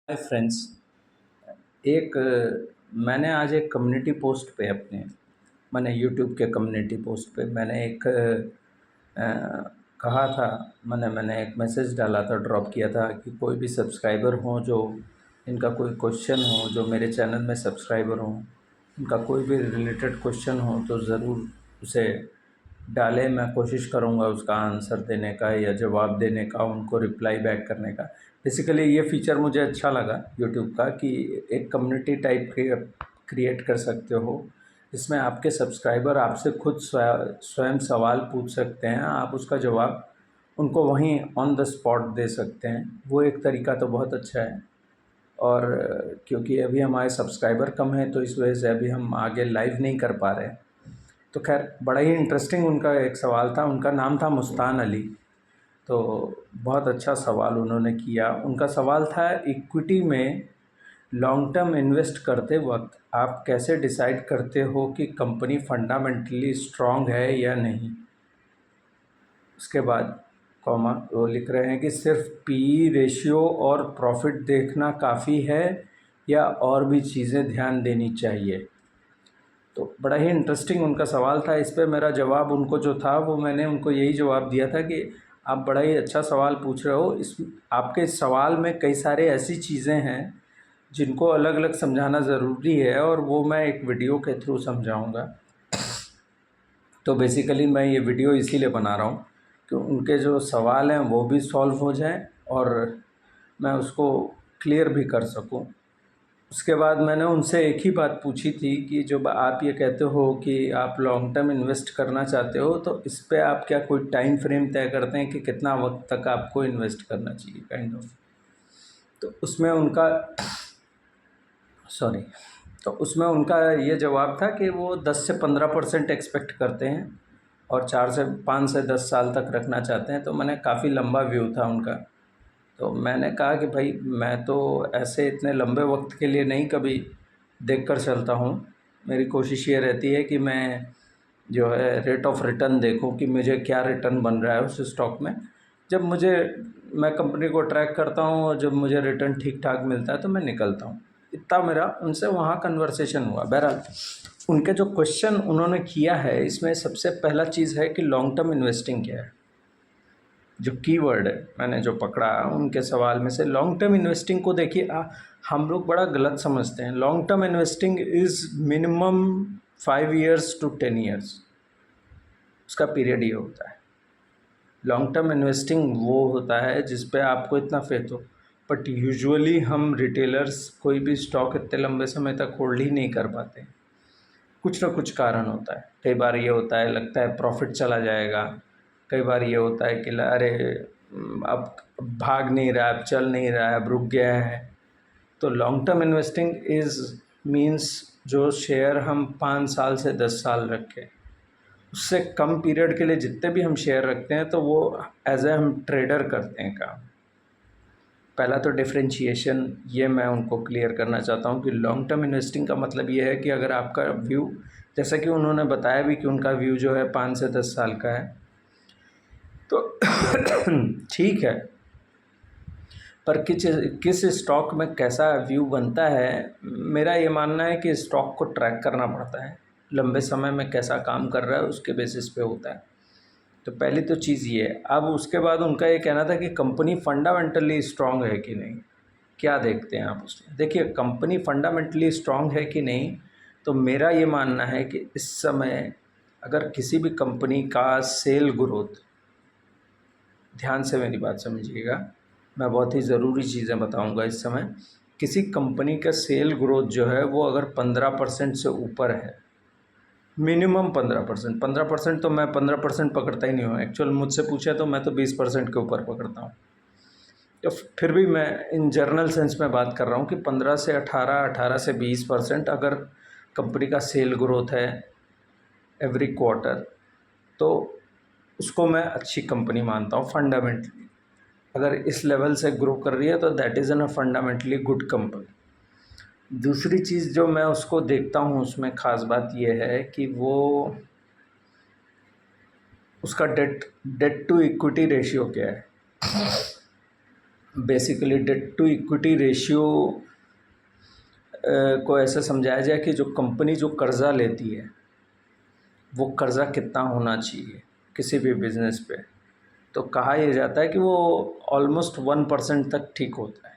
Hi friends. मैंने आज एक कम्युनिटी पोस्ट पे मैंने यूट्यूब के कम्युनिटी पोस्ट पे मैंने कहा था। मैंने एक मैसेज डाला था, ड्रॉप किया था कि कोई भी सब्सक्राइबर हो जो इनका कोई क्वेश्चन हो, जो मेरे चैनल में सब्सक्राइबर हों, उनका कोई भी रिलेटेड क्वेश्चन हो तो ज़रूर उसे डालें। मैं कोशिश करूँगा उसका आंसर देने का या जवाब देने का, उनको रिप्लाई बैक करने का। बेसिकली ये फ़ीचर मुझे अच्छा लगा यूट्यूब का कि एक कम्युनिटी टाइप के क्रिएट कर सकते हो, जिसमें आपके सब्सक्राइबर आपसे खुद स्वयं सवाल पूछ सकते हैं, आप उसका जवाब उनको वहीं ऑन द स्पॉट दे सकते हैं। वो एक तरीका तो बहुत अच्छा है। और क्योंकि अभी हमारे सब्सक्राइबर कम हैं तो इस वजह से अभी हम आगे लाइव नहीं कर पा रहे हैं। तो खैर, बड़ा ही इंटरेस्टिंग उनका एक सवाल था। उनका नाम था मुस्तान अली। तो बहुत अच्छा सवाल उन्होंने किया। उनका सवाल था, इक्विटी में लॉन्ग टर्म इन्वेस्ट करते वक्त आप कैसे डिसाइड करते हो कि कंपनी फंडामेंटली स्ट्रांग है या नहीं। उसके बाद कॉमा वो लिख रहे हैं कि सिर्फ पी रेशियो और प्रॉफिट देखना काफ़ी है या और भी चीज़ें ध्यान देनी चाहिए। तो बड़ा ही इंटरेस्टिंग उनका सवाल था। इस पे मेरा जवाब उनको जो था वो मैंने उनको यही जवाब दिया था कि आप बड़ा ही अच्छा सवाल पूछ रहे हो। इस आपके इस सवाल में कई सारे ऐसी चीज़ें हैं जिनको अलग अलग समझाना ज़रूरी है, और वो मैं एक वीडियो के थ्रू समझाऊंगा। तो बेसिकली मैं ये वीडियो इसीलिए बना रहा हूँ कि उनके जो सवाल हैं वो भी सॉल्व हो जाएं और मैं उसको क्लियर भी कर सकूँ। उसके बाद मैंने उनसे एक ही बात पूछी थी कि जो आप ये कहते हो कि आप लॉन्ग टर्म इन्वेस्ट करना चाहते हो, तो इस पे आप क्या कोई टाइम फ्रेम तय करते हैं कि कितना वक्त तक आपको इन्वेस्ट करना चाहिए, काइंड ऑफ। तो उसमें उनका सॉरी तो उसमें उनका ये जवाब था कि वो 10 से 15% एक्सपेक्ट करते हैं और 5 से 10 साल तक रखना चाहते हैं। तो मैंने काफ़ी लंबा व्यू था उनका। तो मैंने कहा कि भाई, मैं तो ऐसे इतने लंबे वक्त के लिए नहीं कभी देख कर चलता हूँ। मेरी कोशिश ये रहती है कि मैं जो है रेट ऑफ रिटर्न देखूँ कि मुझे क्या रिटर्न बन रहा है उस स्टॉक में। जब मुझे मैं कंपनी को ट्रैक करता हूँ और जब मुझे रिटर्न ठीक ठाक मिलता है तो मैं निकलता हूँ। इतना मेरा उनसे वहाँ कन्वर्सेशन हुआ। बहरहाल, उनके जो क्वेश्चन उन्होंने किया है, इसमें सबसे पहला चीज़ है कि लॉन्ग टर्म इन्वेस्टिंग क्या है। जो कीवर्ड है मैंने जो पकड़ा उनके सवाल में से, लॉन्ग टर्म इन्वेस्टिंग को देखिए, हम लोग बड़ा गलत समझते हैं। Long term investing is minimum 5 years to 10 years, उसका पीरियड ये होता है। लॉन्ग टर्म इन्वेस्टिंग वो होता है जिस पे आपको इतना फेथ हो। बट यूजुअली हम रिटेलर्स कोई भी स्टॉक इतने लंबे समय तक होल्ड ही नहीं कर पाते। कुछ ना कुछ कारण होता है। कई बार ये होता है, लगता है प्रॉफिट चला जाएगा। कई बार ये होता है कि अरे अब भाग नहीं रहा, अब चल नहीं रहा है, अब रुक गया है। तो long term investing is means जो शेयर हम 5 साल से 10 साल रखें, उससे कम पीरियड के लिए जितने भी हम शेयर रखते हैं तो वो एज ए हम ट्रेडर करते हैं काम। पहला तो डिफरेंशिएशन ये मैं उनको क्लियर करना चाहता हूँ कि लॉन्ग टर्म इन्वेस्टिंग का मतलब ये है कि अगर आपका व्यू, जैसा कि उन्होंने बताया भी कि उनका व्यू जो है 5 से 10 साल का है, तो ठीक है। पर किस स्टॉक में कैसा व्यू बनता है, मेरा ये मानना है कि स्टॉक को ट्रैक करना पड़ता है। लंबे समय में कैसा काम कर रहा है उसके बेसिस पे होता है। तो पहली तो चीज़ ये है। अब उसके बाद उनका ये कहना था कि कंपनी फंडामेंटली स्ट्रांग है कि नहीं, क्या देखते हैं आप उसमें। देखिए, कंपनी फंडामेंटली स्ट्रांग है कि नहीं, तो मेरा ये मानना है कि इस समय अगर किसी भी कंपनी का सेल ग्रोथ, ध्यान से मेरी बात समझिएगा, मैं बहुत ही ज़रूरी चीज़ें बताऊंगा इस समय। किसी कंपनी का सेल ग्रोथ जो है वो अगर 15% से ऊपर है, मिनिमम 15%, 15% तो मैं 15% पकड़ता ही नहीं हूँ। एक्चुअल मुझसे पूछे तो मैं तो 20% के ऊपर पकड़ता हूँ। तो फिर भी मैं इन जनरल सेंस में बात कर रहा हूँ कि 15 से 18, 18 से 20% अगर कंपनी का सेल ग्रोथ है एवरी क्वार्टर, तो उसको मैं अच्छी कंपनी मानता हूँ फंडामेंटली। अगर इस लेवल से ग्रो कर रही है तो that is an a fundamentally good company. दूसरी चीज़ जो मैं उसको देखता हूँ, उसमें ख़ास बात यह है कि वो उसका debt debt to equity ratio क्या है। Basically debt to equity ratio को ऐसे समझाया जाए कि जो कंपनी जो कर्ज़ा लेती है वो कर्ज़ा कितना होना चाहिए किसी भी बिज़नेस पे, तो कहा यह जाता है कि वो ऑलमोस्ट 1% तक ठीक होता है।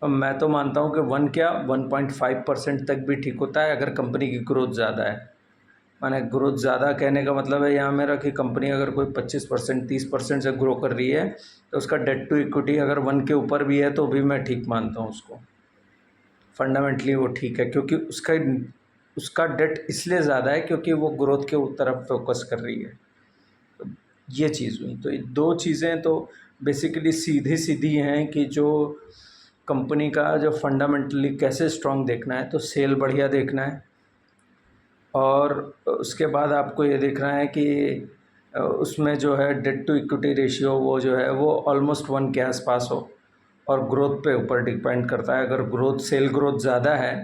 और मैं तो मानता हूँ कि 1.5% तक भी ठीक होता है अगर कंपनी की ग्रोथ ज़्यादा है। माने ग्रोथ ज़्यादा कहने का मतलब है यहाँ मेरा कि कंपनी अगर कोई 25% 30% से ग्रो कर रही है तो उसका डेट टू इक्विटी अगर 1 के ऊपर भी है तो भी मैं ठीक मानता हूँ उसको। फंडामेंटली वो ठीक है क्योंकि उसका डेट इसलिए ज़्यादा है क्योंकि वो ग्रोथ के तरफ फोकस कर रही है। तो ये चीज़ हुई। तो ये दो चीज़ें तो बेसिकली सीधी सीधी हैं कि जो कंपनी का जो फंडामेंटली कैसे स्ट्रॉन्ग देखना है, तो सेल बढ़िया देखना है और उसके बाद आपको ये देखना है कि उसमें जो है डेट टू इक्विटी रेशियो वो जो है वो ऑलमोस्ट 1 के आसपास हो और ग्रोथ पे ऊपर डिपेंड करता है। अगर सेल ग्रोथ ज़्यादा है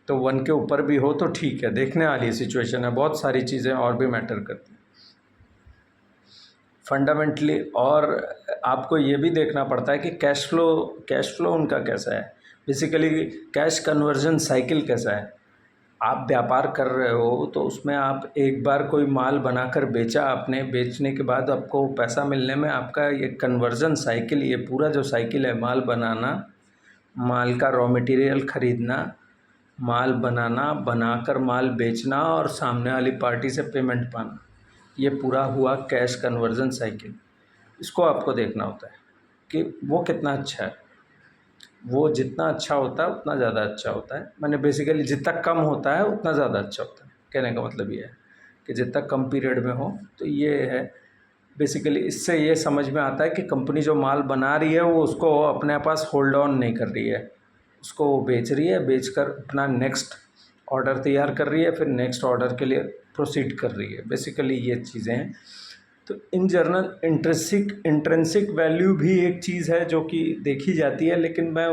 तो 1 के ऊपर भी हो तो ठीक है, देखने वाली सिचुएशन है। बहुत सारी चीज़ें और भी मैटर करती हैं फंडामेंटली। और आपको ये भी देखना पड़ता है कि कैश फ्लो उनका कैसा है, बेसिकली कैश कन्वर्जन साइकिल कैसा है। आप व्यापार कर रहे हो तो उसमें आप एक बार कोई माल बनाकर बेचा, आपने बेचने के बाद आपको पैसा मिलने में आपका ये कन्वर्जन साइकिल, ये पूरा जो साइकिल है, माल बनाना, माल का रॉ मटेरियल ख़रीदना, माल बनाना, बनाकर माल बेचना और सामने वाली पार्टी से पेमेंट पाना, ये पूरा हुआ कैश कन्वर्जन साइकिल। इसको आपको देखना होता है कि वो कितना अच्छा है। वो जितना अच्छा होता है उतना ज़्यादा अच्छा होता है। मैंने बेसिकली जितना कम होता है उतना ज़्यादा अच्छा होता है, कहने का मतलब ये है कि जितना कम पीरियड में हो। तो ये है बेसिकली, इससे ये समझ में आता है कि कंपनी जो माल बना रही है वो उसको अपने पास होल्ड ऑन नहीं कर रही है, उसको वो बेच रही है, बेचकर अपना नेक्स्ट ऑर्डर तैयार कर रही है, फिर नेक्स्ट ऑर्डर के लिए प्रोसीड कर रही है। बेसिकली ये चीज़ें हैं। तो इन जनरल इंट्रिंसिक वैल्यू भी एक चीज़ है जो कि देखी जाती है, लेकिन मैं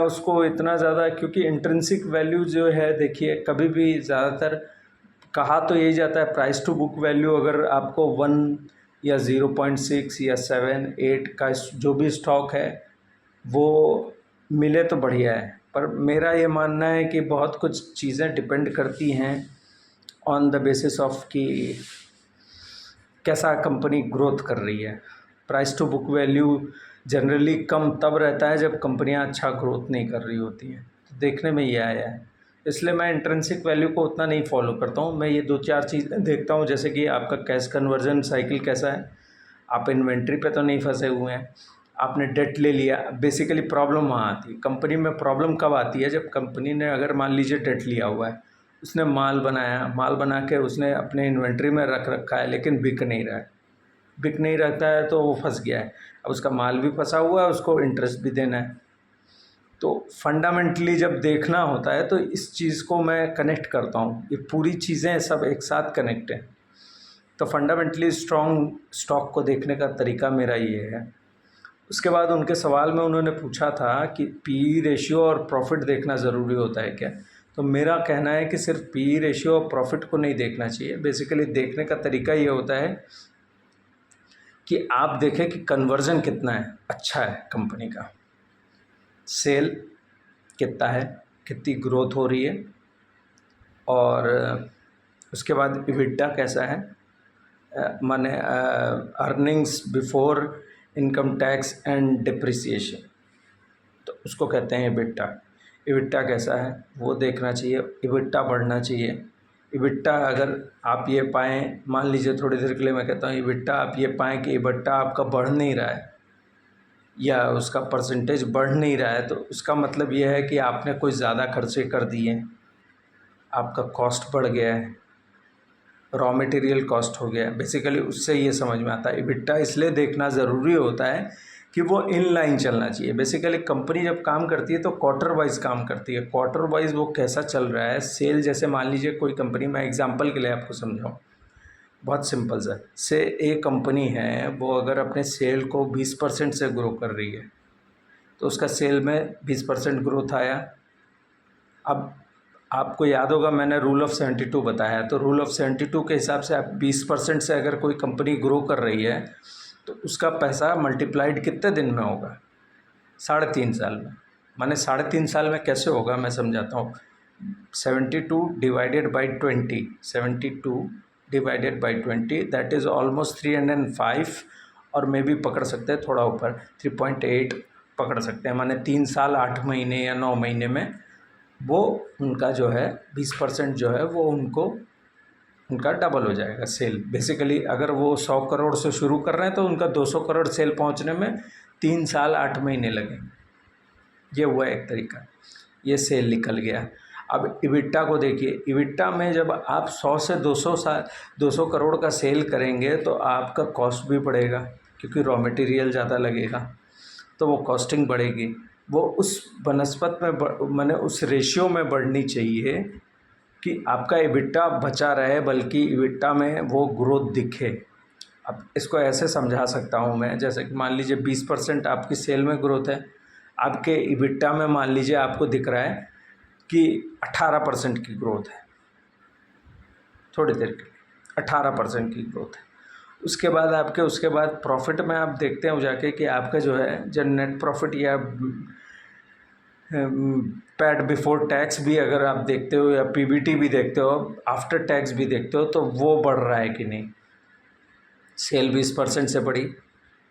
उसको इतना ज़्यादा, क्योंकि इंट्रिंसिक वैल्यू जो है, देखिए कभी भी ज़्यादातर कहा तो यही जाता है प्राइस टू बुक वैल्यू, अगर आपको 1 या 0.6 या 7 8 का जो भी स्टॉक है वो मिले तो बढ़िया है। पर मेरा ये मानना है कि बहुत कुछ चीज़ें डिपेंड करती हैं ऑन द बेसिस ऑफ कि कैसा कंपनी ग्रोथ कर रही है। Price to book value generally कम तब रहता है जब कंपनियां अच्छा ग्रोथ नहीं कर रही होती हैं। तो देखने में ये आया है, इसलिए मैं इंट्रिंसिक वैल्यू को उतना नहीं फॉलो करता हूँ। मैं ये 2-4 चीज़ें देखता हूँ, जैसे कि आपका कैश कन्वर्जन साइकिल कैसा है, आप इन्वेंट्री पे तो नहीं फंसे हुए हैं, आपने डेट ले लिया। बेसिकली प्रॉब्लम वहाँ आती है कंपनी में। प्रॉब्लम कब आती है, जब कंपनी ने अगर मान लीजिए डेट लिया हुआ है, उसने माल बनाया, माल बना के उसने अपने इन्वेंट्री में रख रखा है, लेकिन बिक नहीं रहा है। बिक नहीं रहता है तो वो फंस गया है। अब उसका माल भी फंसा हुआ है, उसको इंटरेस्ट भी देना है। तो फंडामेंटली जब देखना होता है तो इस चीज़ को मैं कनेक्ट करता हूँ, ये पूरी चीज़ें सब एक साथ कनेक्ट हैं। तो फंडामेंटली स्ट्रॉन्ग स्टॉक को देखने का तरीका मेरा ये है। उसके बाद उनके सवाल में उन्होंने पूछा था कि पी रेशियो और प्रॉफिट देखना ज़रूरी होता है क्या। तो मेरा कहना है कि सिर्फ पी रेशियो और प्रॉफिट को नहीं देखना चाहिए। बेसिकली देखने का तरीका ये होता है कि आप देखें कि कन्वर्जन कितना है, अच्छा है कंपनी का, सेल कितना है, कितनी ग्रोथ हो रही है, और उसके बाद इबिटा कैसा है, माने earnings before income tax and depreciation, तो उसको कहते हैं इबिटा। इबिटा कैसा है वो देखना चाहिए, इबिटा बढ़ना चाहिए। इबिटा अगर आप ये पाएँ, मान लीजिए थोड़ी देर के लिए मैं कहता हूँ इबिटा, आप ये पाएँ कि इबिटा आपका बढ़ नहीं रहा है या उसका परसेंटेज बढ़ नहीं रहा है, तो उसका मतलब ये है कि आपने कोई ज़्यादा खर्चे कर दिए, आपका कॉस्ट बढ़ गया है, रॉ मटेरियल कॉस्ट हो गया है। बेसिकली उससे ये समझ में आता है। इबिटा इसलिए देखना ज़रूरी होता है कि वो इन लाइन चलना चाहिए। बेसिकली कंपनी जब काम करती है तो क्वार्टर वाइज काम करती है, क्वार्टर वाइज वो कैसा चल रहा है। सेल जैसे मान लीजिए कोई कंपनी, मैं एग्जांपल के लिए आपको समझाऊँ, बहुत सिंपल सा, से एक कंपनी है, वो अगर अपने सेल को 20% से ग्रो कर रही है तो उसका सेल में 20% ग्रोथ आया। अब आपको याद होगा मैंने रूल ऑफ़ 72 बताया, तो रूल ऑफ़ 72 के हिसाब से आप 20% से अगर कोई कंपनी ग्रो कर रही है तो उसका पैसा मल्टीप्लाइड कितने दिन में होगा? 3.5 साल में। माने 3.5 साल में कैसे होगा, मैं समझाता हूँ। 72 divided by 20, 72 divided by 20, that is almost 305, और मे भी पकड़ सकते हैं थोड़ा ऊपर 3.8 पकड़ सकते हैं। माने 3 साल 8 महीने या 9 महीने में वो उनका जो है 20% जो है वो उनका डबल हो जाएगा सेल। बेसिकली अगर वो 100 करोड़ से शुरू कर रहे हैं तो उनका 200 करोड़ सेल पहुंचने में 3 साल 8 महीने लगेंगे। ये हुआ एक तरीका, ये सेल निकल गया। अब इबिट्टा को देखिए, इबिट्टा में जब आप 100 से 200 करोड़ का सेल करेंगे तो आपका कॉस्ट भी बढ़ेगा, क्योंकि रॉ मटेरियल ज़्यादा लगेगा, तो वो कॉस्टिंग बढ़ेगी। वो उस बनस्पत में माने उस रेशियो में बढ़नी चाहिए कि आपका इबिट्टा बचा रहे, बल्कि इबिट्टा में वो ग्रोथ दिखे। अब इसको ऐसे समझा सकता हूँ मैं, जैसे कि मान लीजिए 20% आपकी सेल में ग्रोथ है, आपके इबिट्टा में मान लीजिए आपको दिख रहा है कि 18% की ग्रोथ है, थोड़ी देर के लिए 18% की ग्रोथ है। उसके बाद प्रॉफिट में आप देखते हैं जाके कि आपका जो है जो नेट प्रॉफिट या पैट बिफोर टैक्स भी अगर आप देखते हो, या पीबीटी भी देखते हो, आफ्टर टैक्स भी देखते हो, तो वो बढ़ रहा है कि नहीं। सेल 20% से बढ़ी,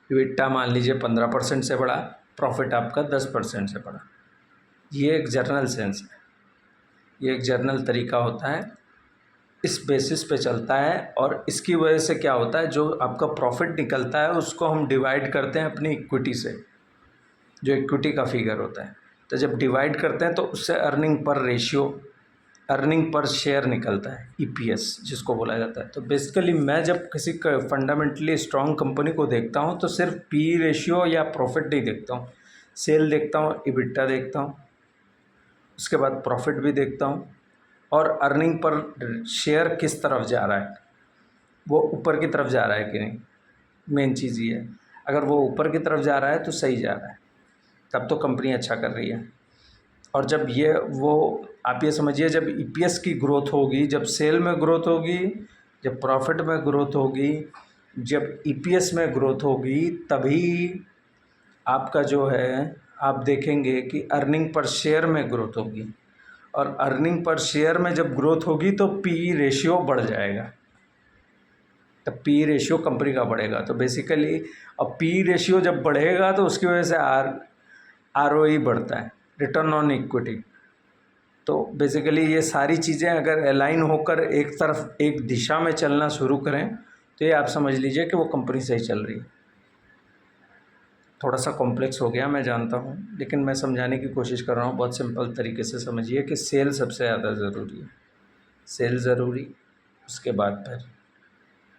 इबिट्टा मान लीजिए 15% से बढ़ा, प्रॉफिट आपका 10% से बढ़ा। ये एक जर्नल सेंस है, ये एक जर्नल तरीका होता है, इस बेसिस पे चलता है। और इसकी वजह से क्या होता है, जो आपका प्रॉफिट निकलता है उसको हम डिवाइड करते हैं अपनी इक्विटी से, जो इक्विटी का फिगर होता है। तो जब डिवाइड करते हैं तो उससे earning per ratio, earning per share निकलता है, ईपीएस जिसको बोला जाता है। तो बेसिकली मैं जब किसी फंडामेंटली स्ट्रॉन्ग कंपनी को देखता हूँ तो सिर्फ पी रेशियो या प्रॉफिट नहीं देखता हूँ, सेल देखता हूँ, इबिट्टा देखता हूँ, उसके बाद प्रॉफिट भी देखता हूँ, और अर्निंग पर शेयर किस तरफ जा रहा है, वो ऊपर की तरफ जा रहा है कि नहीं। मेन चीज़ ये है, अगर वो ऊपर की तरफ जा रहा है तो सही जा रहा है, तब तो कंपनी अच्छा कर रही है। और जब आप ये समझिए, जब ईपीएस की ग्रोथ होगी, जब सेल में ग्रोथ होगी, जब प्रॉफिट में ग्रोथ होगी, जब ईपीएस में ग्रोथ होगी, तभी आपका जो है आप देखेंगे कि अर्निंग पर शेयर में ग्रोथ होगी। और अर्निंग पर शेयर में जब ग्रोथ होगी तो पी रेशियो बढ़ जाएगा, तब पी रेशियो कंपनी का बढ़ेगा। तो बेसिकली अब पी रेशियो जब बढ़ेगा तो उसकी वजह से आरओई बढ़ता है, रिटर्न ऑन इक्विटी। तो बेसिकली ये सारी चीज़ें अगर अलाइन होकर एक तरफ एक दिशा में चलना शुरू करें तो ये आप समझ लीजिए कि वो कंपनी सही चल रही है। थोड़ा सा कॉम्प्लेक्स हो गया मैं जानता हूँ, लेकिन मैं समझाने की कोशिश कर रहा हूँ। बहुत सिंपल तरीके से समझिए कि सेल सबसे ज़्यादा ज़रूरी है, सेल ज़रूरी, उसके बाद फिर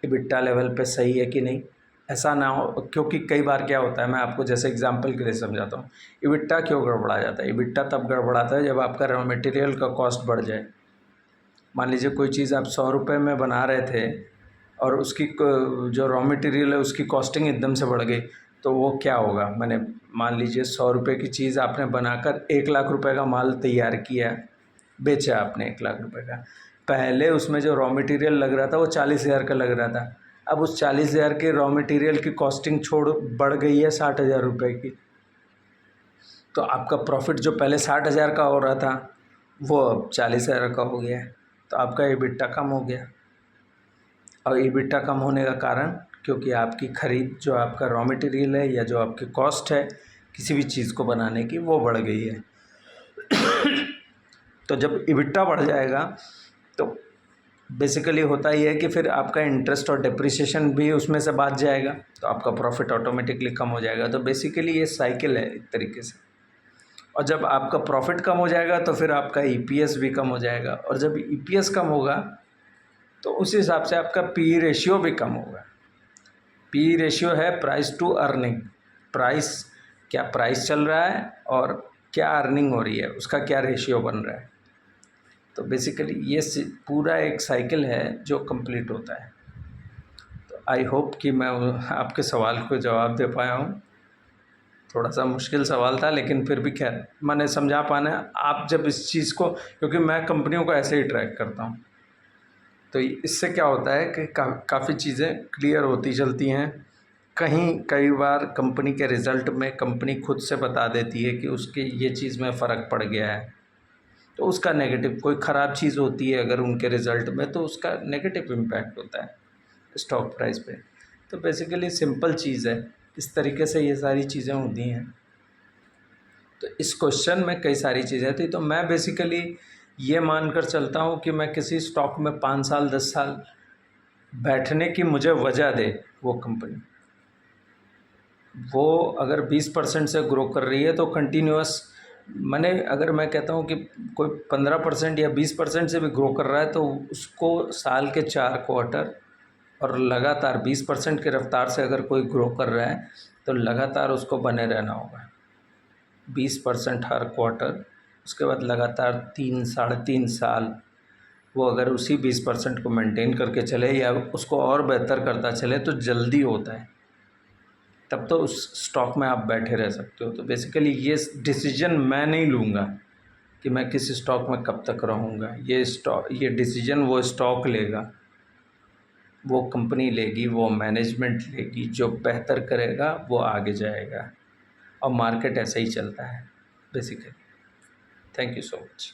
इबिट्टा लेवल पे सही है कि नहीं, ऐसा ना हो। क्योंकि कई बार क्या होता है, मैं आपको जैसे एग्जांपल के लिए समझाता हूँ, इबिट्टा क्यों गड़बड़ा जाता है। इबिट्टा तब गड़बड़ाता है जब आपका रॉ मटेरियल का कॉस्ट बढ़ जाए। मान लीजिए कोई चीज़ आप 100 रुपये में बना रहे थे और उसकी जो रॉ मटेरियल है उसकी कॉस्टिंग एकदम से बढ़ गई, तो वो क्या होगा। मैंने मान लीजिए 100 रुपये की चीज़ आपने बनाकर 1 लाख रुपए का माल तैयार किया, बेचा आपने 1 लाख रुपए का। पहले उसमें जो रॉ मटेरियल लग रहा था वो 40,000 का लग रहा था, अब उस 40,000 के रॉ मटेरियल की कॉस्टिंग बढ़ गई है 60,000 रुपये की। तो आपका प्रॉफिट जो पहले 60,000 का हो रहा था वो अब 40,000 का हो गया है, तो आपका इबिट्टा कम हो गया। और इबिट्टा कम होने का कारण, क्योंकि आपकी ख़रीद, जो आपका रॉ मटेरियल है या जो आपकी कॉस्ट है किसी भी चीज़ को बनाने की, वो बढ़ गई है। तो जब इबिट्टा बढ़ जाएगा तो बेसिकली होता ही है कि फिर आपका इंटरेस्ट और डेप्रिसिएशन भी उसमें से बच जाएगा, तो आपका प्रॉफिट ऑटोमेटिकली कम हो जाएगा। तो बेसिकली ये साइकिल है एक तरीके से। और जब आपका प्रॉफिट कम हो जाएगा तो फिर आपका ईपीएस भी कम हो जाएगा, और जब ईपीएस कम होगा तो उस हिसाब से आपका पी रेशियो भी कम होगा। पी रेशियो है प्राइस टू अर्निंग, प्राइस, क्या प्राइस चल रहा है और क्या अर्निंग हो रही है, उसका क्या रेशियो बन रहा है। तो बेसिकली ये पूरा एक साइकिल है जो कंप्लीट होता है। तो आई होप कि मैं आपके सवाल को जवाब दे पाया हूँ। थोड़ा सा मुश्किल सवाल था, लेकिन फिर भी खैर मैंने समझा पाना। आप जब इस चीज़ को, क्योंकि मैं कंपनियों को ऐसे ही ट्रैक करता हूँ, तो इससे क्या होता है कि काफ़ी चीज़ें क्लियर होती चलती हैं। कहीं कई बार कंपनी के रिज़ल्ट में कंपनी खुद से बता देती है कि उसके ये चीज़ में फ़र्क पड़ गया है, तो उसका नेगेटिव, कोई ख़राब चीज़ होती है अगर उनके रिज़ल्ट में, तो उसका नेगेटिव इम्पैक्ट होता है स्टॉक प्राइस पे। तो बेसिकली सिंपल चीज़ है, इस तरीके से ये सारी चीज़ें होती हैं। तो इस क्वेश्चन में कई सारी चीज़ें थी, तो मैं बेसिकली ये मानकर चलता हूँ कि मैं किसी स्टॉक में 5 साल 10 साल बैठने की मुझे वजह दे वो कंपनी। वो अगर 20% से ग्रो कर रही है तो कंटिन्यूअस, मैंने अगर मैं कहता हूँ कि कोई 15% या 20% से भी ग्रो कर रहा है तो उसको साल के 4 क्वार्टर और लगातार 20% की रफ्तार से अगर कोई ग्रो कर रहा है तो लगातार उसको बने रहना होगा। 20% हर क्वार्टर, उसके बाद लगातार 3 साढ़े 3 साल वो अगर उसी 20% को मेंटेन करके चले या उसको और बेहतर करता चले तो जल्दी होता है, तब तो उस स्टॉक में आप बैठे रह सकते हो। तो बेसिकली ये डिसीजन मैं नहीं लूँगा कि मैं किस स्टॉक में कब तक रहूँगा। ये डिसीजन वो स्टॉक लेगा, वो कंपनी लेगी, वो मैनेजमेंट लेगी, जो बेहतर करेगा वो आगे जाएगा। और मार्केट ऐसे ही चलता है basically. Thank you so much.